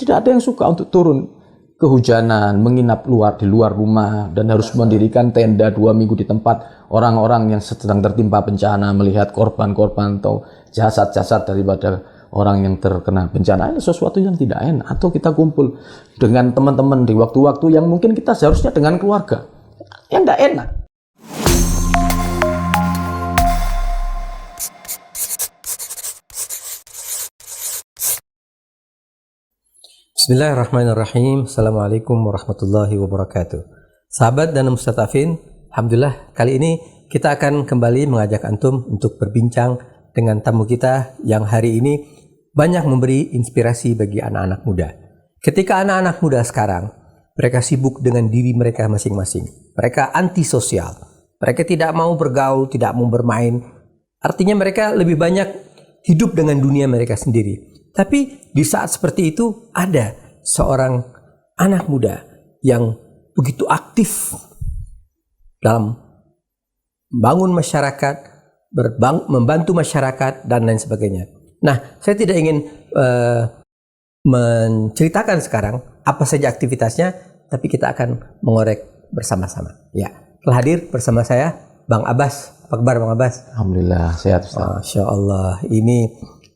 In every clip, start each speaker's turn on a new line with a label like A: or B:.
A: Tidak ada yang suka untuk turun kehujanan, menginap di luar rumah, dan harus mendirikan tenda 2 minggu di tempat orang-orang yang sedang tertimpa bencana, melihat korban-korban atau jasad-jasad daripada orang yang terkena bencana. Ini sesuatu yang tidak enak. Atau kita kumpul dengan teman-teman di waktu-waktu yang mungkin kita seharusnya dengan keluarga, yang tidak enak.
B: Bismillahirrahmanirrahim. Assalamualaikum warahmatullahi wabarakatuh. Sahabat dan mustadafin, alhamdulillah kali ini kita akan kembali mengajak antum untuk berbincang dengan tamu kita yang hari ini banyak memberi inspirasi bagi anak-anak muda. Ketika anak-anak muda sekarang, mereka sibuk dengan diri mereka masing-masing. Mereka antisosial. Mereka tidak mau bergaul, tidak mau bermain. Artinya mereka lebih banyak hidup dengan dunia mereka sendiri. Tapi di saat seperti itu ada seorang anak muda yang begitu aktif dalam membangun masyarakat, membantu masyarakat, dan lain sebagainya. Nah, saya tidak ingin menceritakan sekarang apa saja aktivitasnya, tapi kita akan mengorek bersama-sama. Ya, telah hadir bersama saya Bang Abbas. Apa kabar Bang Abbas?
A: Alhamdulillah sehat Ustaz.
B: Masya Allah, ini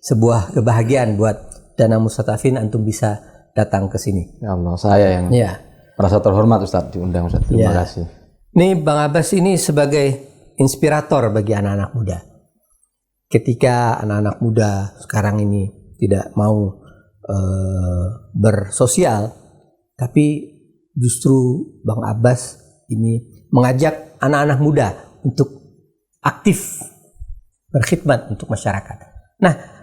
B: sebuah kebahagiaan buat Dana Mustadafin antum bisa datang ke sini.
A: Ya Allah, saya yang merasa terhormat Ustaz diundang Ustaz. Terima kasih.
B: Nih Bang Abbas ini sebagai inspirator bagi anak-anak muda. Ketika anak-anak muda sekarang ini tidak mau bersosial, tapi justru Bang Abbas ini mengajak anak-anak muda untuk aktif berkhidmat untuk masyarakat. Nah,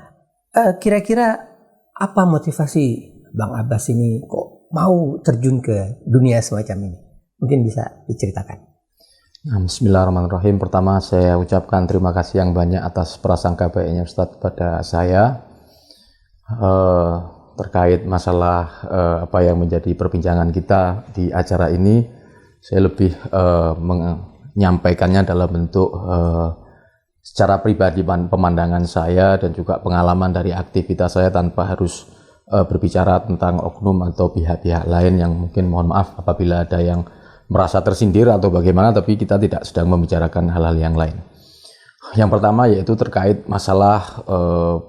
B: kira-kira apa motivasi Bang Abbas ini kok mau terjun ke dunia semacam ini? Mungkin bisa diceritakan.
A: Bismillahirrahmanirrahim. Pertama saya ucapkan terima kasih yang banyak atas prasangka baiknya Ustadz pada saya terkait masalah apa yang menjadi perbincangan kita di acara ini. Saya lebih menyampaikannya dalam bentuk secara pribadi pemandangan saya dan juga pengalaman dari aktivitas saya tanpa harus berbicara tentang oknum atau pihak-pihak lain yang mungkin mohon maaf apabila ada yang merasa tersindir atau bagaimana, tapi kita tidak sedang membicarakan hal-hal yang lain. Yang pertama yaitu terkait masalah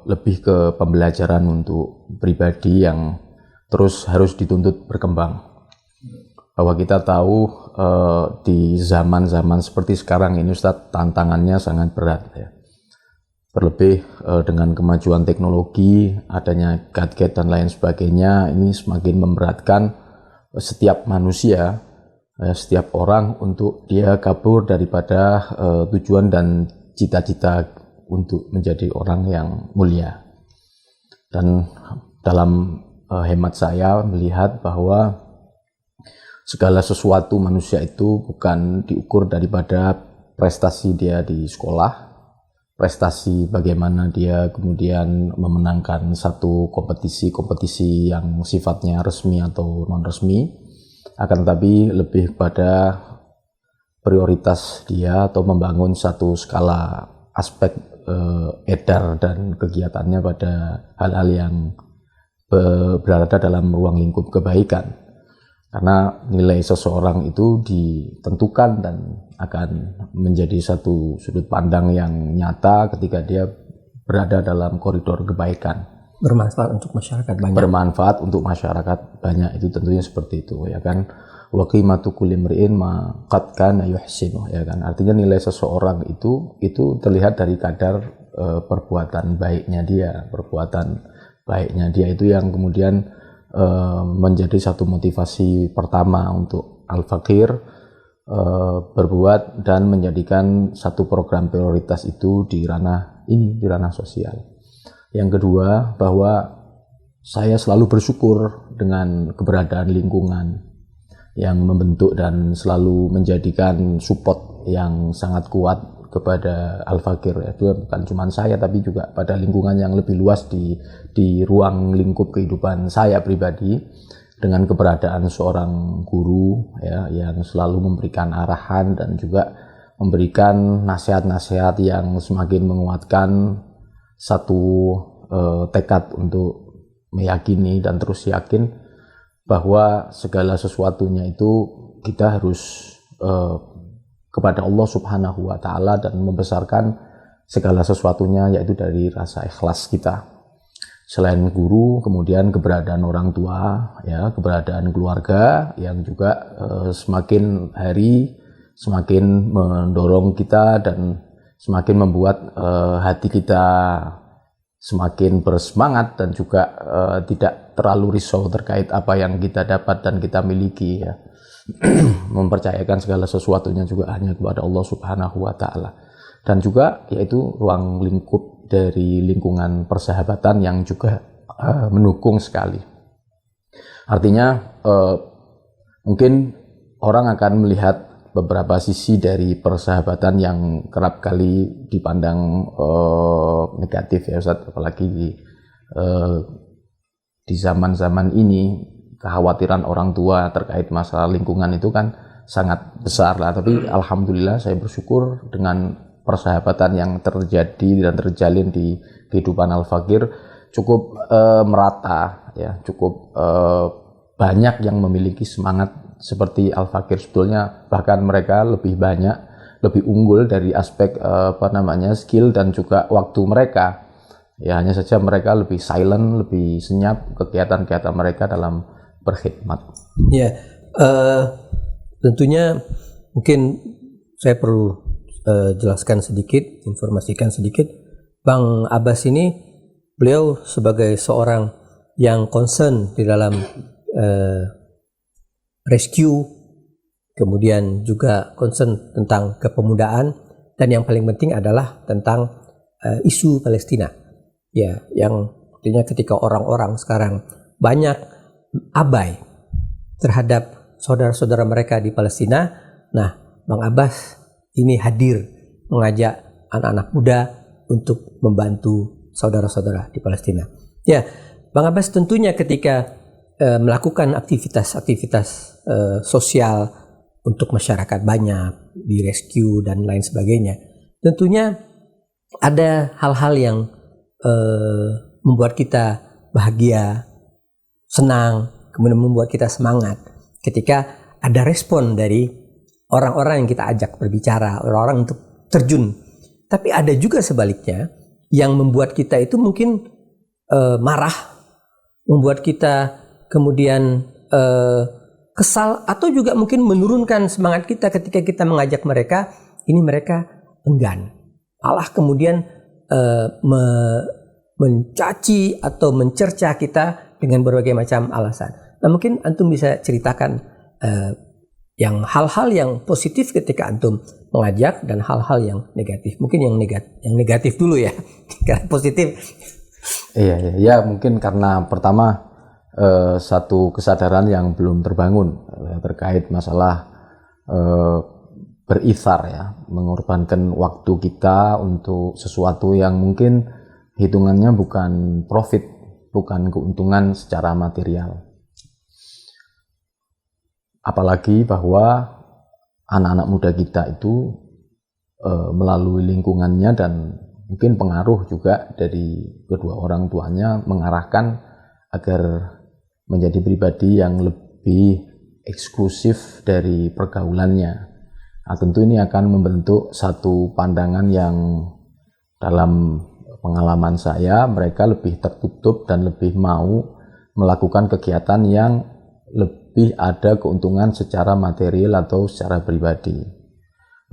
A: lebih ke pembelajaran untuk pribadi yang terus harus dituntut berkembang. Bahwa kita tahu di zaman-zaman seperti sekarang ini Ustadz, tantangannya sangat berat ya. Terlebih dengan kemajuan teknologi, adanya gadget dan lain sebagainya, ini semakin memberatkan setiap manusia, setiap orang untuk dia kabur daripada tujuan dan cita-cita untuk menjadi orang yang mulia. Dan dalam hemat saya melihat bahwa segala sesuatu manusia itu bukan diukur daripada prestasi dia di sekolah, prestasi bagaimana dia kemudian memenangkan satu kompetisi yang sifatnya resmi atau non-resmi, akan tetapi lebih pada prioritas dia atau membangun satu skala aspek edar dan kegiatannya pada hal-hal yang berada dalam ruang lingkup kebaikan. Karena nilai seseorang itu ditentukan dan akan menjadi satu sudut pandang yang nyata ketika dia berada dalam koridor kebaikan.
B: Bermanfaat untuk masyarakat banyak.
A: Bermanfaat untuk masyarakat banyak, itu tentunya seperti itu ya kan. Wa qimatu kulli imri'in ma qad kana yuhsinu ya kan. Artinya nilai seseorang itu terlihat dari kadar perbuatan baiknya dia, itu yang kemudian menjadi satu motivasi pertama untuk Al-Fakir berbuat dan menjadikan satu program prioritas itu di ranah sosial. Yang kedua, bahwa saya selalu bersyukur dengan keberadaan lingkungan yang membentuk dan selalu menjadikan support yang sangat kuat kepada Al-Fakir. Itu bukan cuma saya, tapi juga pada lingkungan yang lebih luas di ruang lingkup kehidupan saya pribadi, dengan keberadaan seorang guru ya, yang selalu memberikan arahan dan juga memberikan nasihat-nasihat yang semakin menguatkan satu tekad untuk meyakini dan terus yakin bahwa segala sesuatunya itu kita harus kepada Allah Subhanahu wa Ta'ala dan membesarkan segala sesuatunya, yaitu dari rasa ikhlas kita. Selain guru, kemudian keberadaan orang tua, ya, keberadaan keluarga yang juga semakin hari semakin mendorong kita dan semakin membuat hati kita semakin bersemangat dan juga tidak terlalu risau terkait apa yang kita dapat dan kita miliki, ya. Mempercayakan segala sesuatunya juga hanya kepada Allah Subhanahu wa Ta'ala. Dan juga yaitu ruang lingkup dari lingkungan persahabatan yang juga mendukung sekali. Artinya mungkin orang akan melihat beberapa sisi dari persahabatan yang kerap kali dipandang negatif, ya Ustaz, apalagi di zaman-zaman ini kekhawatiran orang tua terkait masalah lingkungan itu kan sangat besar lah. Tapi alhamdulillah saya bersyukur dengan persahabatan yang terjadi dan terjalin di kehidupan Al-Fakir cukup merata, ya, cukup banyak yang memiliki semangat seperti Al-Fakir. Sebetulnya bahkan mereka lebih banyak, lebih unggul dari aspek skill dan juga waktu mereka. Ya, hanya saja mereka lebih silent, lebih senyap kegiatan-kegiatan mereka dalam berkhidmat.
B: Ya, tentunya mungkin saya perlu jelaskan sedikit, informasikan sedikit. Bang Abbas ini, beliau sebagai seorang yang concern di dalam rescue, kemudian juga concern tentang kepemudaan, dan yang paling penting adalah tentang isu Palestina. Ya, yang artinya ketika orang-orang sekarang banyak abai terhadap saudara-saudara mereka di Palestina. Nah, Bang Abbas ini hadir mengajak anak-anak muda untuk membantu saudara-saudara di Palestina. Ya, Bang Abbas tentunya ketika melakukan aktivitas-aktivitas sosial untuk masyarakat banyak, di rescue dan lain sebagainya, tentunya ada hal-hal yang membuat kita bahagia, senang, kemudian membuat kita semangat ketika ada respon dari orang-orang yang kita ajak berbicara, orang-orang untuk terjun. Tapi ada juga sebaliknya yang membuat kita itu mungkin marah, membuat kita kemudian kesal, atau juga mungkin menurunkan semangat kita ketika kita mengajak mereka, ini mereka enggan, malah kemudian mencaci atau mencerca kita dengan berbagai macam alasan. Nah, mungkin antum bisa ceritakan yang hal-hal yang positif ketika antum mengajak dan hal-hal yang negatif. Mungkin yang negatif dulu ya, karena positif.
A: Iya, mungkin karena pertama satu kesadaran yang belum terbangun terkait masalah berithar, ya, mengorbankan waktu kita untuk sesuatu yang mungkin hitungannya bukan profit, bukan keuntungan secara material. Apalagi bahwa anak-anak muda kita itu melalui lingkungannya dan mungkin pengaruh juga dari kedua orang tuanya mengarahkan agar menjadi pribadi yang lebih eksklusif dari pergaulannya. Nah, tentu ini akan membentuk satu pandangan yang dalam pengalaman saya mereka lebih tertutup dan lebih mau melakukan kegiatan yang lebih ada keuntungan secara material atau secara pribadi.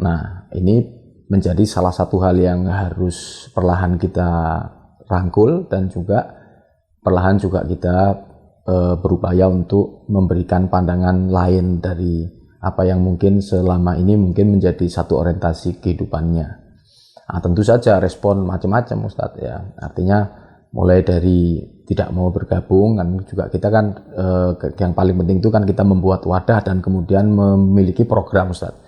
A: Nah, ini menjadi salah satu hal yang harus perlahan kita rangkul dan juga perlahan juga kita berupaya untuk memberikan pandangan lain dari apa yang mungkin selama ini mungkin menjadi satu orientasi kehidupannya. Nah, tentu saja respon macam-macam Ustadz, ya. Artinya mulai dari tidak mau bergabung, kan juga kita kan yang paling penting itu kan kita membuat wadah dan kemudian memiliki program Ustadz.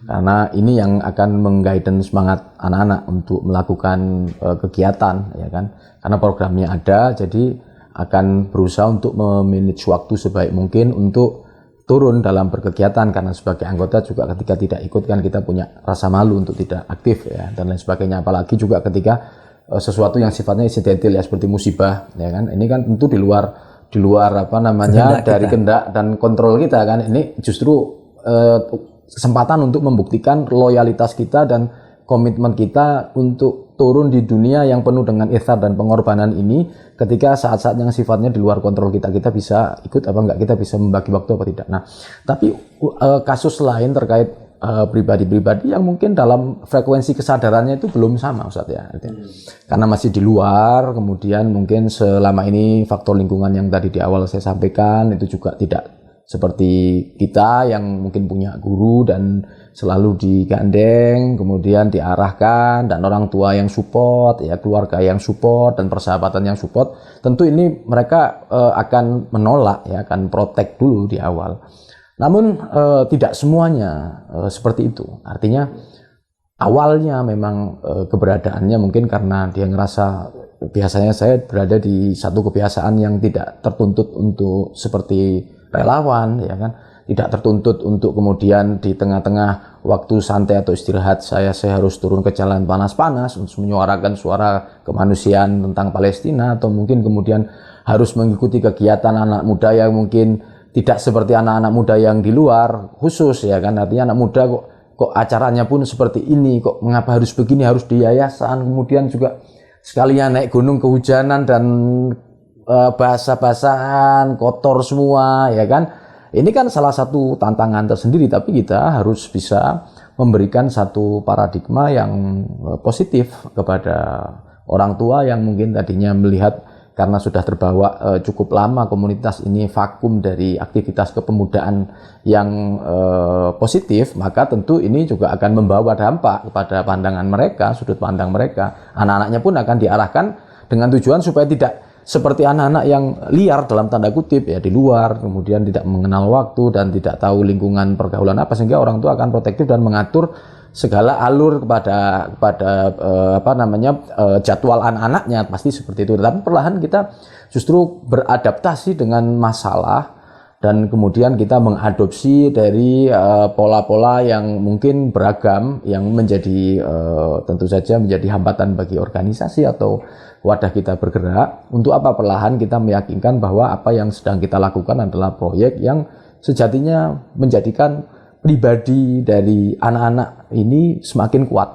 A: Karena ini yang akan mengguidance semangat anak-anak untuk melakukan kegiatan, ya kan. Karena programnya ada, jadi akan berusaha untuk memanage waktu sebaik mungkin untuk turun dalam berkegiatan, karena sebagai anggota juga ketika tidak ikut kan kita punya rasa malu untuk tidak aktif, ya, dan lain sebagainya. Apalagi juga ketika sesuatu yang sifatnya insidental ya seperti musibah ya kan. Ini kan tentu di luar apa namanya dari kehendak dan kontrol kita kan. Ini justru kesempatan untuk membuktikan loyalitas kita dan komitmen kita untuk turun di dunia yang penuh dengan ithar dan pengorbanan ini, ketika saat-saat yang sifatnya di luar kontrol kita bisa ikut apa enggak, kita bisa membagi waktu apa tidak. Nah, tapi kasus lain terkait pribadi-pribadi yang mungkin dalam frekuensi kesadarannya itu belum sama Ustaz ya. Karena masih di luar, kemudian mungkin selama ini faktor lingkungan yang tadi di awal saya sampaikan itu juga tidak seperti kita yang mungkin punya guru dan selalu digandeng, kemudian diarahkan, dan orang tua yang support, ya keluarga yang support dan persahabatan yang support. Tentu ini mereka akan menolak, ya akan protek dulu di awal. Namun tidak semuanya seperti itu. Artinya awalnya memang keberadaannya mungkin karena dia ngerasa biasanya saya berada di satu kebiasaan yang tidak tertuntut untuk seperti relawan, ya kan, tidak tertuntut untuk kemudian di tengah-tengah waktu santai atau istirahat saya harus turun ke jalan panas-panas untuk menyuarakan suara kemanusiaan tentang Palestina, atau mungkin kemudian harus mengikuti kegiatan anak muda yang mungkin tidak seperti anak-anak muda yang di luar khusus, ya kan. Artinya anak muda kok acaranya pun seperti ini, kok mengapa harus begini, harus di yayasan, kemudian juga sekalian naik gunung kehujanan dan basah-basahan, kotor semua, ya kan. Ini kan salah satu tantangan tersendiri, tapi kita harus bisa memberikan satu paradigma yang positif kepada orang tua yang mungkin tadinya melihat karena sudah terbawa cukup lama komunitas ini vakum dari aktivitas kepemudaan yang positif, maka tentu ini juga akan membawa dampak kepada pandangan mereka, sudut pandang mereka. Anak-anaknya pun akan diarahkan dengan tujuan supaya tidak seperti anak-anak yang liar dalam tanda kutip ya di luar, kemudian tidak mengenal waktu dan tidak tahu lingkungan pergaulan apa, sehingga orang tua akan protektif dan mengatur segala alur kepada jadwal anak-anaknya, pasti seperti itu. Tapi perlahan kita justru beradaptasi dengan masalah dan kemudian kita mengadopsi dari pola-pola yang mungkin beragam yang menjadi tentu saja menjadi hambatan bagi organisasi atau wadah kita bergerak. Untuk apa? Perlahan kita meyakinkan bahwa apa yang sedang kita lakukan adalah proyek yang sejatinya menjadikan pribadi dari anak-anak ini semakin kuat.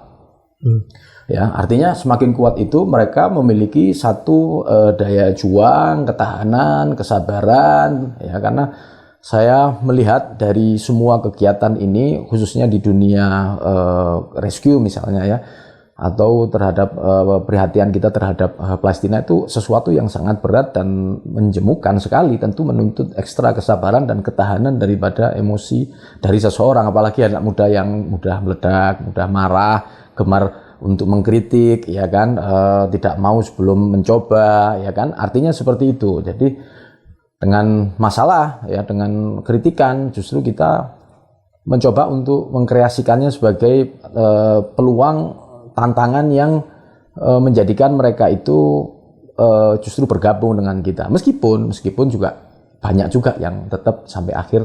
A: Ya, artinya semakin kuat itu mereka memiliki satu daya juang, ketahanan, kesabaran, ya, karena saya melihat dari semua kegiatan ini, khususnya di dunia rescue misalnya ya, atau terhadap perhatian kita terhadap Palestina, itu sesuatu yang sangat berat dan menjemukan sekali, tentu menuntut ekstra kesabaran dan ketahanan daripada emosi dari seseorang, apalagi anak muda yang mudah meledak, mudah marah, gemar untuk mengkritik, ya kan, tidak mau sebelum mencoba, ya kan, artinya seperti itu. Jadi dengan masalah, ya, dengan kritikan, justru kita mencoba untuk mengkreasikannya sebagai peluang, tantangan yang menjadikan mereka itu justru bergabung dengan kita. Meskipun juga banyak juga yang tetap sampai akhir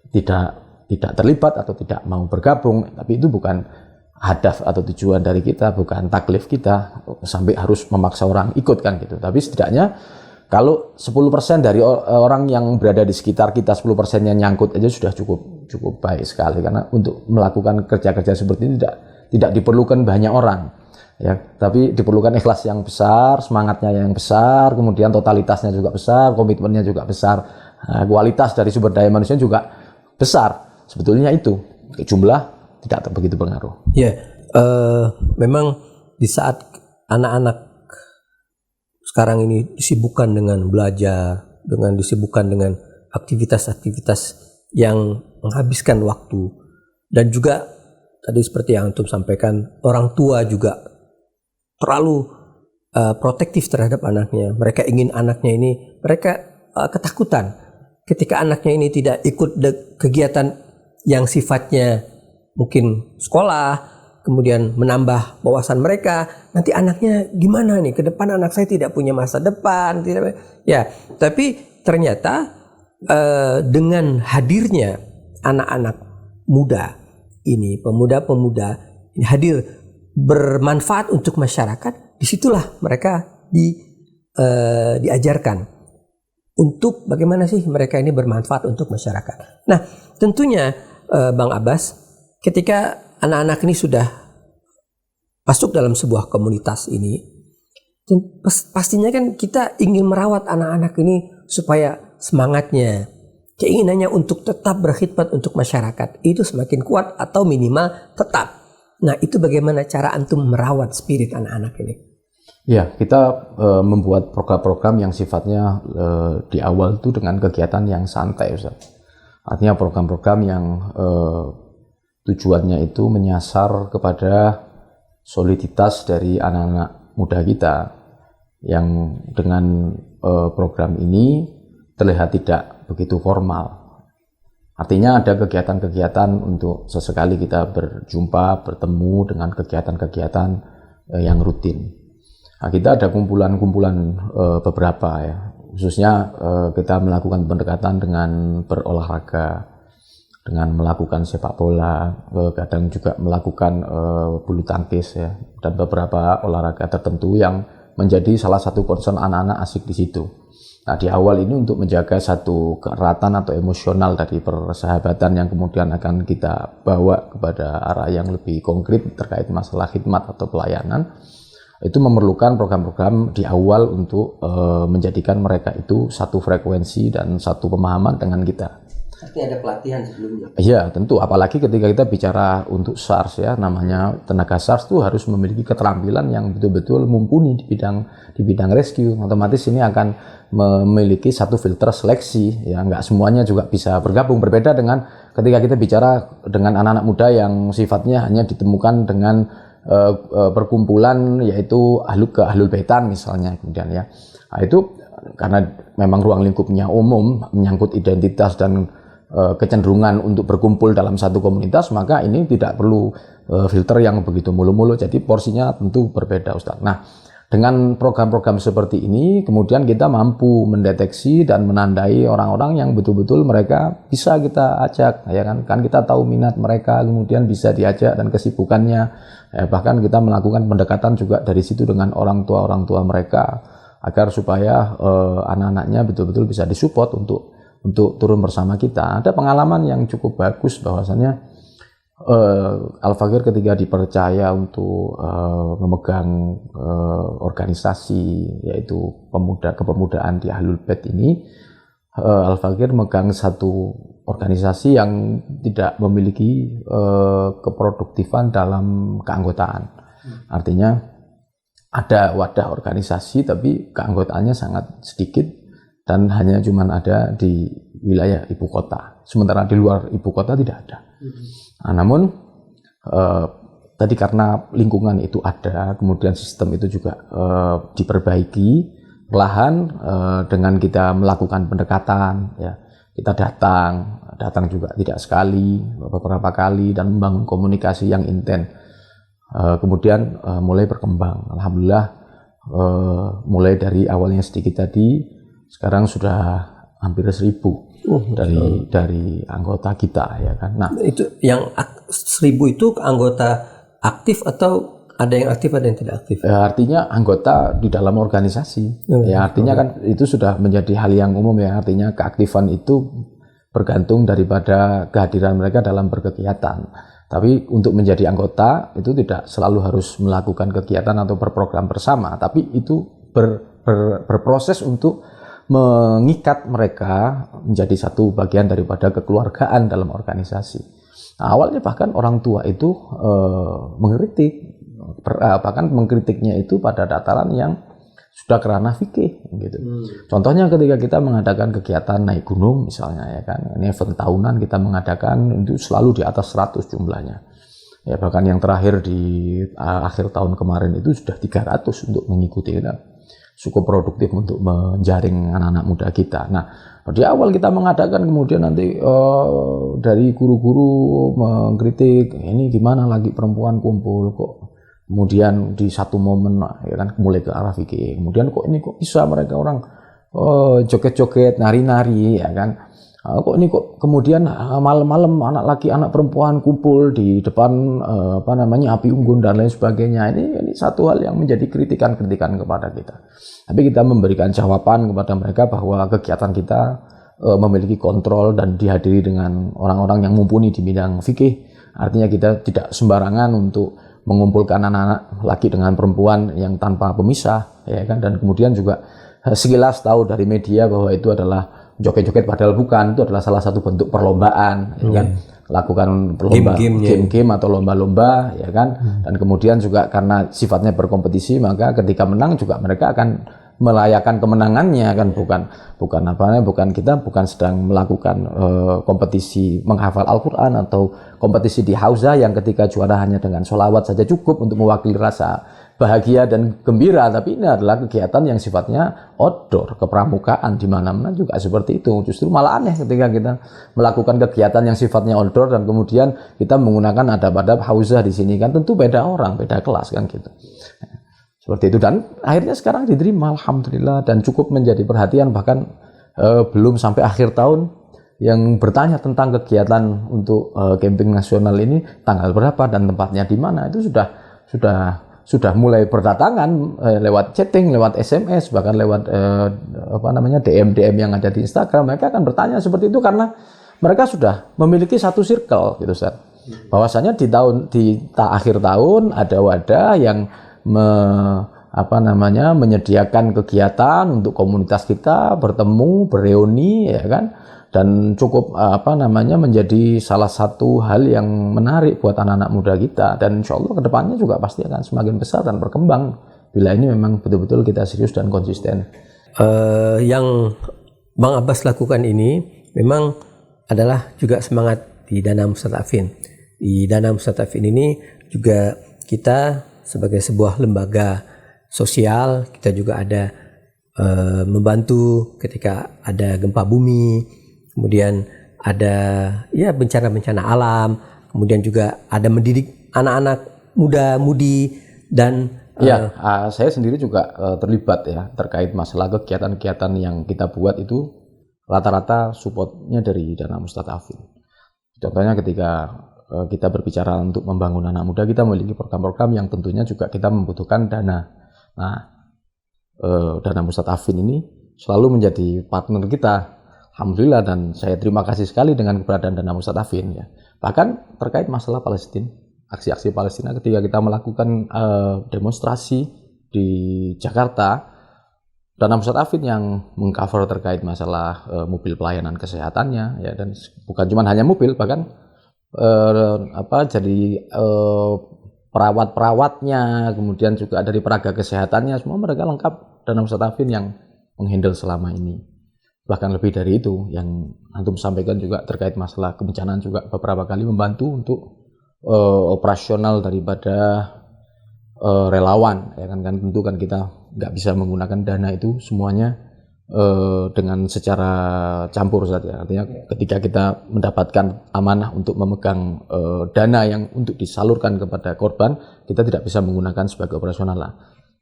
A: tidak terlibat atau tidak mau bergabung, tapi itu bukan hadaf atau tujuan dari kita, bukan taklif kita sampai harus memaksa orang ikut kan gitu. Tapi setidaknya kalau 10% dari orang yang berada di sekitar kita, 10% yang nyangkut aja sudah cukup baik sekali, karena untuk melakukan kerja-kerja seperti ini tidak diperlukan banyak orang, ya, tapi diperlukan ikhlas yang besar, semangatnya yang besar, kemudian totalitasnya juga besar, komitmennya juga besar, kualitas dari sumber daya manusia juga besar. Sebetulnya itu jumlah tidak begitu pengaruh.
B: Ya, memang di saat anak-anak sekarang ini disibukkan dengan belajar, disibukkan dengan aktivitas-aktivitas yang menghabiskan waktu, dan juga tadi seperti yang Antum sampaikan, orang tua juga terlalu protektif terhadap anaknya. Mereka ingin anaknya ini, mereka ketakutan ketika anaknya ini tidak ikut kegiatan yang sifatnya mungkin sekolah, kemudian menambah wawasan mereka. Nanti anaknya gimana nih? Ke depan anak saya tidak punya masa depan. Ya, tapi ternyata dengan hadirnya anak-anak muda ini, pemuda-pemuda ini hadir bermanfaat untuk masyarakat, disitulah mereka diajarkan untuk bagaimana sih mereka ini bermanfaat untuk masyarakat. Nah, tentunya Bang Abbas, ketika anak-anak ini sudah masuk dalam sebuah komunitas ini, pastinya kan kita ingin merawat anak-anak ini supaya semangatnya, keinginannya untuk tetap berkhidmat untuk masyarakat itu semakin kuat atau minimal tetap. Nah, itu bagaimana cara antum merawat spirit anak-anak ini?
A: Ya, kita membuat program-program yang sifatnya di awal itu dengan kegiatan yang santai, Ustaz. Artinya program-program yang tujuannya itu menyasar kepada soliditas dari anak-anak muda kita, yang dengan program ini terlihat tidak begitu formal. Artinya ada kegiatan-kegiatan untuk sesekali kita berjumpa, bertemu dengan kegiatan-kegiatan yang rutin. Nah, kita ada kumpulan-kumpulan beberapa ya, khususnya kita melakukan pendekatan dengan berolahraga, dengan melakukan sepak bola, kadang juga melakukan bulu tangkis ya, dan beberapa olahraga tertentu yang menjadi salah satu concern anak-anak asik di situ. Nah, di awal ini untuk menjaga satu keeratan atau emosional dari persahabatan yang kemudian akan kita bawa kepada arah yang lebih konkret terkait masalah khidmat atau pelayanan, itu memerlukan program-program di awal untuk menjadikan mereka itu satu frekuensi dan satu pemahaman dengan kita.
B: Artinya ada pelatihan sebelumnya.
A: Iya, tentu. Apalagi ketika kita bicara untuk SARS ya, namanya tenaga SARS itu harus memiliki keterampilan yang betul-betul mumpuni di bidang rescue. Otomatis ini akan memiliki satu filter seleksi ya, nggak semuanya juga bisa bergabung. Berbeda dengan ketika kita bicara dengan anak-anak muda yang sifatnya hanya ditemukan dengan perkumpulan, yaitu ahlul baitan misalnya, kemudian ya. Nah, itu karena memang ruang lingkupnya umum, menyangkut identitas dan kecenderungan untuk berkumpul dalam satu komunitas, maka ini tidak perlu filter yang begitu mulu-mulu, jadi porsinya tentu berbeda, Ustaz. Nah, dengan program-program seperti ini kemudian kita mampu mendeteksi dan menandai orang-orang yang betul-betul mereka bisa kita ajak ya kan kita tahu minat mereka, kemudian bisa diajak dan kesibukannya ya, bahkan kita melakukan pendekatan juga dari situ dengan orang tua mereka agar supaya anak-anaknya betul-betul bisa disupport untuk turun bersama kita. Ada pengalaman yang cukup bagus bahwasannya Al-Fakir ketika dipercaya untuk memegang organisasi yaitu kepemudaan di Ahlul Bait ini, Al-Fakir megang satu organisasi yang tidak memiliki keproduktifan dalam keanggotaan. Artinya ada wadah organisasi tapi keanggotaannya sangat sedikit dan hanya cuman ada di wilayah ibu kota, sementara di luar ibu kota tidak ada. Nah, namun tadi karena lingkungan itu ada, kemudian sistem itu juga diperbaiki perlahan dengan kita melakukan pendekatan ya, kita datang juga tidak sekali, beberapa kali, dan membangun komunikasi yang intens. Kemudian mulai berkembang, alhamdulillah, mulai dari awalnya sedikit tadi, sekarang sudah hampir 1.000 dari anggota kita ya kan. Nah,
B: itu yang 1.000 itu anggota aktif atau ada yang aktif ada yang tidak aktif?
A: Artinya anggota di dalam organisasi. Ya, artinya kan itu sudah menjadi hal yang umum ya. Artinya keaktifan itu bergantung daripada kehadiran mereka dalam berkegiatan. Tapi untuk menjadi anggota itu tidak selalu harus melakukan kegiatan atau berprogram bersama, tapi itu berproses untuk mengikat mereka menjadi satu bagian daripada kekeluargaan dalam organisasi. Nah, awalnya bahkan orang tua itu mengkritik, bahkan mengkritiknya itu pada dataran yang sudah kerana fikih gitu. Contohnya ketika kita mengadakan kegiatan naik gunung misalnya ya kan, ini event tahunan kita mengadakan itu selalu di atas 100 jumlahnya. Ya, bahkan yang terakhir di akhir tahun kemarin itu sudah 300 untuk mengikuti kita. Cukup produktif untuk menjaring anak-anak muda kita. Nah, di awal kita mengadakan, kemudian nanti dari guru-guru mengkritik, ini gimana lagi perempuan kumpul kok. Kemudian di satu momen ya kan mulai ke arah fikih. Kemudian kok ini kok bisa mereka orang joget-joget, nari-nari ya kan. Kok ini kok kemudian malam-malam anak laki anak perempuan kumpul di depan api unggun dan lain sebagainya. Ini satu hal yang menjadi kritikan-kritikan kepada kita. Tapi kita memberikan jawaban kepada mereka bahwa kegiatan kita memiliki kontrol dan dihadiri dengan orang-orang yang mumpuni di bidang fikih. Artinya kita tidak sembarangan untuk mengumpulkan anak-anak laki dengan perempuan yang tanpa pemisah, ya kan? Dan kemudian juga sekilas tahu dari media bahwa itu adalah joget-joget, padahal bukan. Itu adalah salah satu bentuk perlombaan, ya kan? Lakukan game-game atau lomba-lomba, ya kan? Dan kemudian juga karena sifatnya berkompetisi, maka ketika menang juga mereka akan merayakan kemenangannya, kan? Bukan kita sedang melakukan kompetisi menghafal Al-Quran atau kompetisi di hauzah yang ketika juara hanya dengan sholawat saja cukup untuk mewakili rasa bahagia dan gembira. Tapi ini adalah kegiatan yang sifatnya outdoor, kepramukaan, di mana-mana juga seperti itu. Justru malah aneh ketika kita melakukan kegiatan yang sifatnya outdoor dan kemudian kita menggunakan adab-adab hauzah di sini, kan tentu beda orang, beda kelas, kan gitu. Seperti itu, dan akhirnya sekarang diterima alhamdulillah dan cukup menjadi perhatian. Bahkan belum sampai akhir tahun yang bertanya tentang kegiatan untuk camping nasional ini tanggal berapa dan tempatnya di mana, itu sudah mulai berdatangan lewat chatting, lewat SMS, bahkan lewat DM yang ada di Instagram. Mereka akan bertanya seperti itu karena mereka sudah memiliki satu circle, gitu Ustaz. Bahwasanya di akhir tahun ada wadah yang menyediakan kegiatan untuk komunitas kita bertemu, bereuni, ya kan? Dan cukup menjadi salah satu hal yang menarik buat anak-anak muda kita, dan insya Allah kedepannya juga pasti akan semakin besar dan berkembang bila ini memang betul-betul kita serius dan konsisten.
B: Yang Bang Abbas lakukan ini memang adalah juga semangat di Dana Mustadafin. Di Dana Mustadafin ini juga kita sebagai sebuah lembaga sosial, kita juga ada membantu ketika ada gempa bumi, kemudian ada bencana-bencana alam, kemudian juga ada mendidik anak-anak muda-mudi, dan
A: saya sendiri juga terlibat ya terkait masalah kegiatan-kegiatan yang kita buat itu rata-rata supportnya dari Dana Mustadafin. Contohnya ketika kita berbicara untuk membangun anak muda, kita memiliki program-program yang tentunya juga kita membutuhkan dana. Nah, Dana Mustadafin ini selalu menjadi partner kita. Alhamdulillah, dan saya terima kasih sekali dengan keberadaan Dana Mustadafin, ya. Bahkan terkait masalah Palestina, aksi-aksi Palestina, ketika kita melakukan demonstrasi di Jakarta, Dana Mustadafin yang mengcover terkait masalah mobil pelayanan kesehatannya, ya, dan bukan cuma hanya mobil, bahkan perawat-perawatnya, kemudian juga dari peraga kesehatannya, semua mereka lengkap Dana Mustadafin yang menghandle selama ini. Bahkan lebih dari itu, yang antum sampaikan juga terkait masalah kebencanaan juga beberapa kali membantu untuk operasional daripada relawan, ya kan tentu kan kita nggak bisa menggunakan dana itu semuanya dengan secara campur saja. Artinya ketika kita mendapatkan amanah untuk memegang dana yang untuk disalurkan kepada korban, kita tidak bisa menggunakan sebagai operasional lah.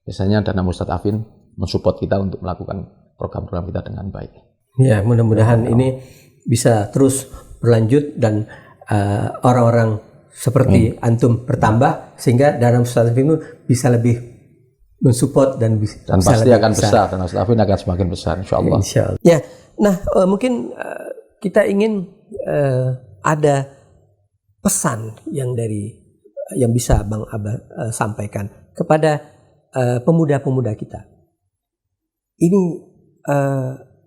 A: Biasanya Dana Mustadafin mensupport kita untuk melakukan program-program kita dengan baik.
B: Ya, mudah-mudahan ini bisa terus berlanjut dan orang-orang seperti antum bertambah sehingga Dana Mustadafin itu bisa lebih mensupport dan
A: pasti akan besar, dan Mustadafin akan semakin besar insyaallah.
B: Insyaallah. Ya, nah mungkin kita ingin ada pesan yang bisa Bang Abba sampaikan kepada pemuda-pemuda kita. Ini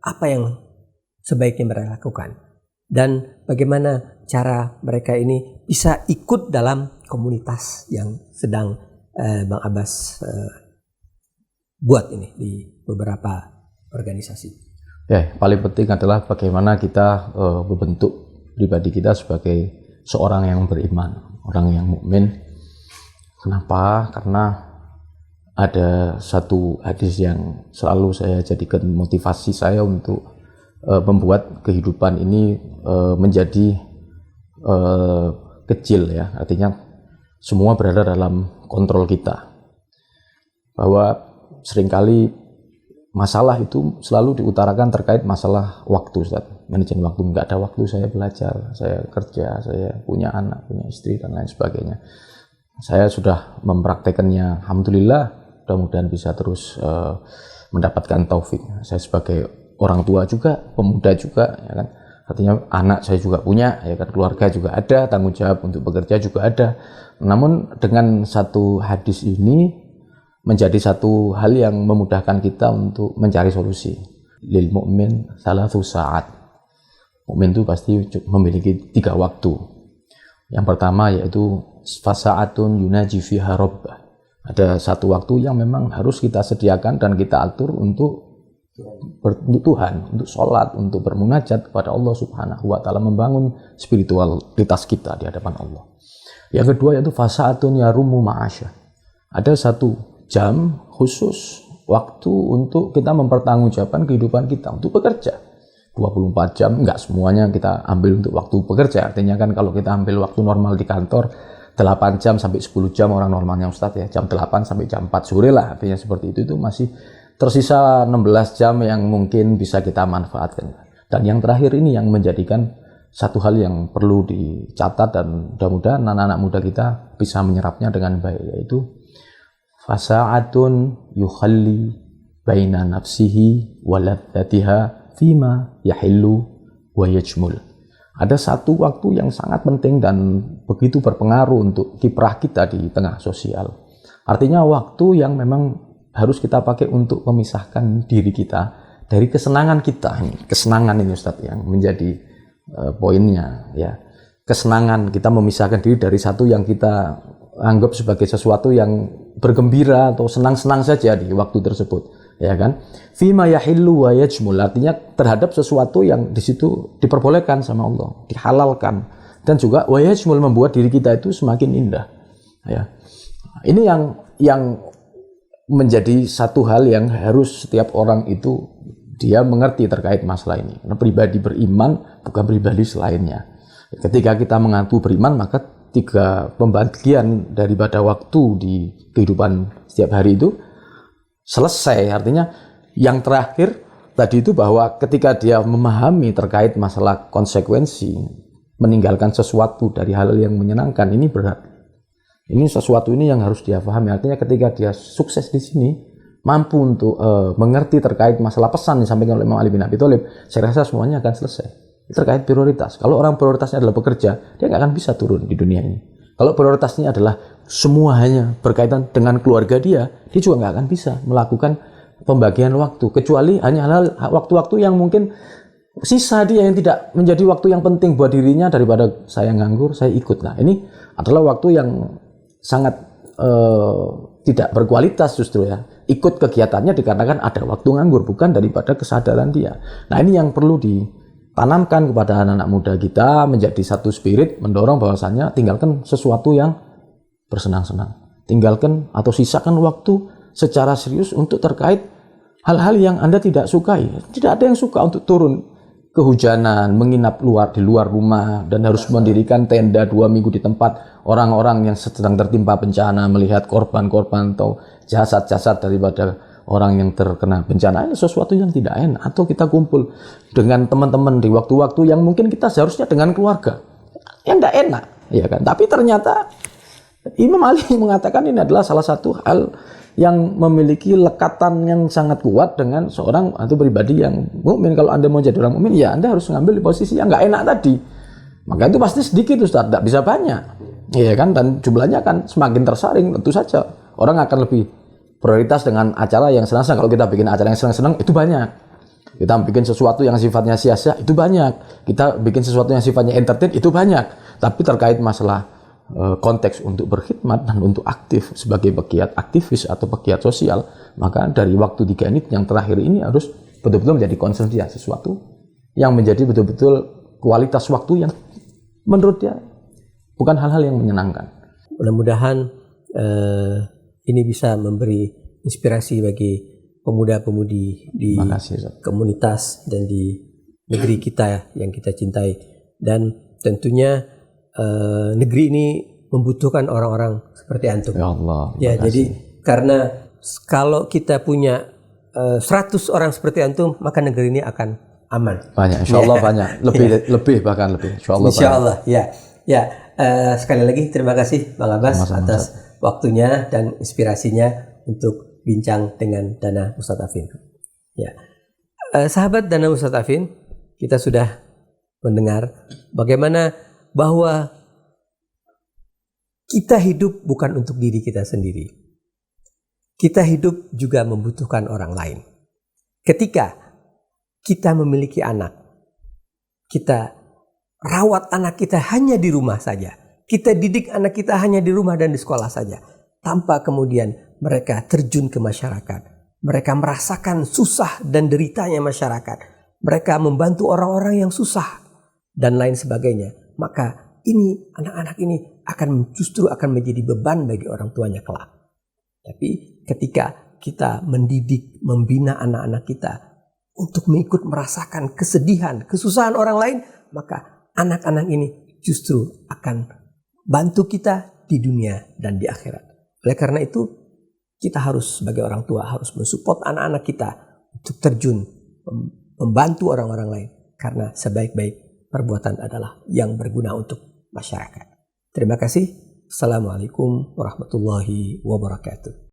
B: apa yang sebaiknya mereka lakukan dan bagaimana cara mereka ini bisa ikut dalam komunitas yang sedang Bang Abbas buat ini di beberapa organisasi.
A: Ya, paling penting adalah bagaimana kita membentuk pribadi kita sebagai seorang yang beriman, orang yang mukmin. Kenapa? Karena ada satu hadis yang selalu saya jadikan motivasi saya untuk membuat kehidupan ini menjadi kecil, ya. Artinya semua berada dalam kontrol kita. Bahwa seringkali masalah itu selalu diutarakan terkait masalah waktu, Ustaz. manajemen waktu. Nggak ada waktu saya belajar, saya kerja, saya punya anak, punya istri dan lain sebagainya. Saya sudah mempraktekannya, alhamdulillah, mudah-mudahan bisa terus mendapatkan taufik. Saya sebagai orang tua juga, pemuda juga, ya kan. Artinya anak saya juga punya, ya kan, keluarga juga ada, tanggung jawab untuk bekerja juga ada. Namun dengan satu hadis ini menjadi satu hal yang memudahkan kita untuk mencari solusi. Lil mu'min salathu sa'at. Mukmin itu pasti memiliki 3 waktu. Yang pertama yaitu fasa'atun yunaji fiha rabbah. Ada satu waktu yang memang harus kita sediakan dan kita atur untuk Tuhan, untuk sholat, untuk bermunajat kepada Allah Subhanahu wa Ta'ala, membangun spiritualitas kita di hadapan Allah. Yang kedua yaitu fasa'atun yarumu ma'asyah. Ada satu jam khusus waktu untuk kita mempertanggungjawabkan kehidupan kita untuk bekerja. 24 jam, enggak semuanya kita ambil untuk waktu bekerja. Artinya kan kalau kita ambil waktu normal di kantor 8 jam sampai 10 jam orang normalnya Ustadz ya, jam 8 sampai jam 4 sore lah, artinya seperti itu masih tersisa 16 jam yang mungkin bisa kita manfaatkan. Dan yang terakhir ini yang menjadikan satu hal yang perlu dicatat dan mudah-mudahan anak-anak muda kita bisa menyerapnya dengan baik, yaitu fasa'atun yukhalli baina nafsihi wa ladzatiha fima yahillu wa yajmul. Ada satu waktu yang sangat penting dan begitu berpengaruh untuk kiprah kita di tengah sosial. Artinya waktu yang memang harus kita pakai untuk memisahkan diri kita dari kesenangan kita. Kesenangan ini Ustadz yang menjadi poinnya ya. Kesenangan kita memisahkan diri dari satu yang kita anggap sebagai sesuatu yang bergembira atau senang-senang saja di waktu tersebut, ya kan? Fima yahillu wa yajmul, artinya terhadap sesuatu yang di situ diperbolehkan sama Allah, dihalalkan, dan juga wa yajmul, membuat diri kita itu semakin indah, ya. Ini yang menjadi satu hal yang harus setiap orang itu dia mengerti terkait masalah ini. Karena pribadi beriman bukan pribadi selainnya. Ketika kita mengaku beriman, maka 3 pembagian daripada waktu di kehidupan setiap hari itu selesai. Artinya yang terakhir tadi itu bahwa ketika dia memahami terkait masalah konsekuensi meninggalkan sesuatu dari hal yang menyenangkan, ini berat. Ini sesuatu ini yang harus dia pahami. Artinya ketika dia sukses di sini, mampu untuk mengerti terkait masalah pesan yang disampaikan oleh Imam Ali bin Abi Thalib, saya rasa semuanya akan selesai. Terkait prioritas. Kalau orang prioritasnya adalah bekerja, dia nggak akan bisa turun di dunia ini. Kalau prioritasnya adalah semua hanya berkaitan dengan keluarga dia juga nggak akan bisa melakukan pembagian waktu. Kecuali hanya hal waktu-waktu yang mungkin sisa dia yang tidak menjadi waktu yang penting buat dirinya, daripada saya nganggur, saya ikut. Nah, ini adalah waktu yang sangat tidak berkualitas justru ya. Ikut kegiatannya dikarenakan ada waktu nganggur, bukan daripada kesadaran dia. Nah, ini yang perlu ditanamkan kepada anak-anak muda kita, menjadi satu spirit mendorong bahwasannya tinggalkan sesuatu yang bersenang-senang, tinggalkan atau sisakan waktu secara serius untuk terkait hal-hal yang Anda tidak sukai. Tidak ada yang suka untuk turun kehujanan, menginap di luar rumah, dan harus mendirikan tenda 2 minggu di tempat orang-orang yang sedang tertimpa bencana, melihat korban-korban atau jasad-jasad daripada orang yang terkena bencana. Ini sesuatu yang tidak enak. Atau kita kumpul dengan teman-teman di waktu-waktu yang mungkin kita seharusnya dengan keluarga, yang tidak enak, ya kan? Tapi ternyata Imam Ali mengatakan ini adalah salah satu hal yang memiliki lekatan yang sangat kuat dengan seorang atau pribadi yang mukmin. Kalau Anda mau jadi orang mukmin, ya Anda harus mengambil di posisi yang nggak enak tadi. Maka itu pasti sedikit, Ustaz, tidak bisa banyak, ya kan? Dan jumlahnya akan semakin tersaring. Tentu saja orang akan lebih prioritas dengan acara yang senang-senang. Kalau kita bikin acara yang senang-senang, itu banyak. Kita bikin sesuatu yang sifatnya sia-sia, itu banyak. Kita bikin sesuatu yang sifatnya entertain, itu banyak. Tapi terkait masalah konteks untuk berkhidmat dan untuk aktif sebagai pegiat aktivis atau pegiat sosial, maka dari waktu 3 ini yang terakhir ini harus betul-betul menjadi concern dia, sesuatu yang menjadi betul-betul kualitas waktu yang menurut dia bukan hal-hal yang menyenangkan.
B: Mudah-mudahan ini bisa memberi inspirasi bagi pemuda-pemudi di komunitas dan di negeri kita yang kita cintai, dan tentunya negeri ini membutuhkan orang-orang seperti antum.
A: Ya Allah.
B: Ya, jadi karena kalau kita punya 100 orang seperti antum, maka negeri ini akan aman.
A: Banyak, insya Allah banyak. Lebih bahkan lebih. Insya Allah.
B: Insya Allah, ya. Sekali lagi terima kasih Bang Abbas atas waktunya dan inspirasinya untuk bincang dengan Dana Ustadz Affin. Ya, sahabat Dana Ustadz Affin, kita sudah mendengar bagaimana bahwa kita hidup bukan untuk diri kita sendiri. Kita hidup juga membutuhkan orang lain. Ketika kita memiliki anak, kita rawat anak kita hanya di rumah saja. Kita didik anak kita hanya di rumah dan di sekolah saja. Tanpa kemudian mereka terjun ke masyarakat. Mereka merasakan susah dan deritanya masyarakat. Mereka membantu orang-orang yang susah dan lain sebagainya. Maka ini, anak-anak ini justru akan menjadi beban bagi orang tuanya kelak. Tapi ketika kita mendidik, membina anak-anak kita untuk mengikut merasakan kesedihan, kesusahan orang lain, maka anak-anak ini justru akan bantu kita di dunia dan di akhirat. Oleh karena itu, kita harus sebagai orang tua harus mensupport anak-anak kita untuk terjun, membantu orang-orang lain. Karena sebaik-baik perbuatan adalah yang berguna untuk masyarakat. Terima kasih. Assalamualaikum warahmatullahi wabarakatuh.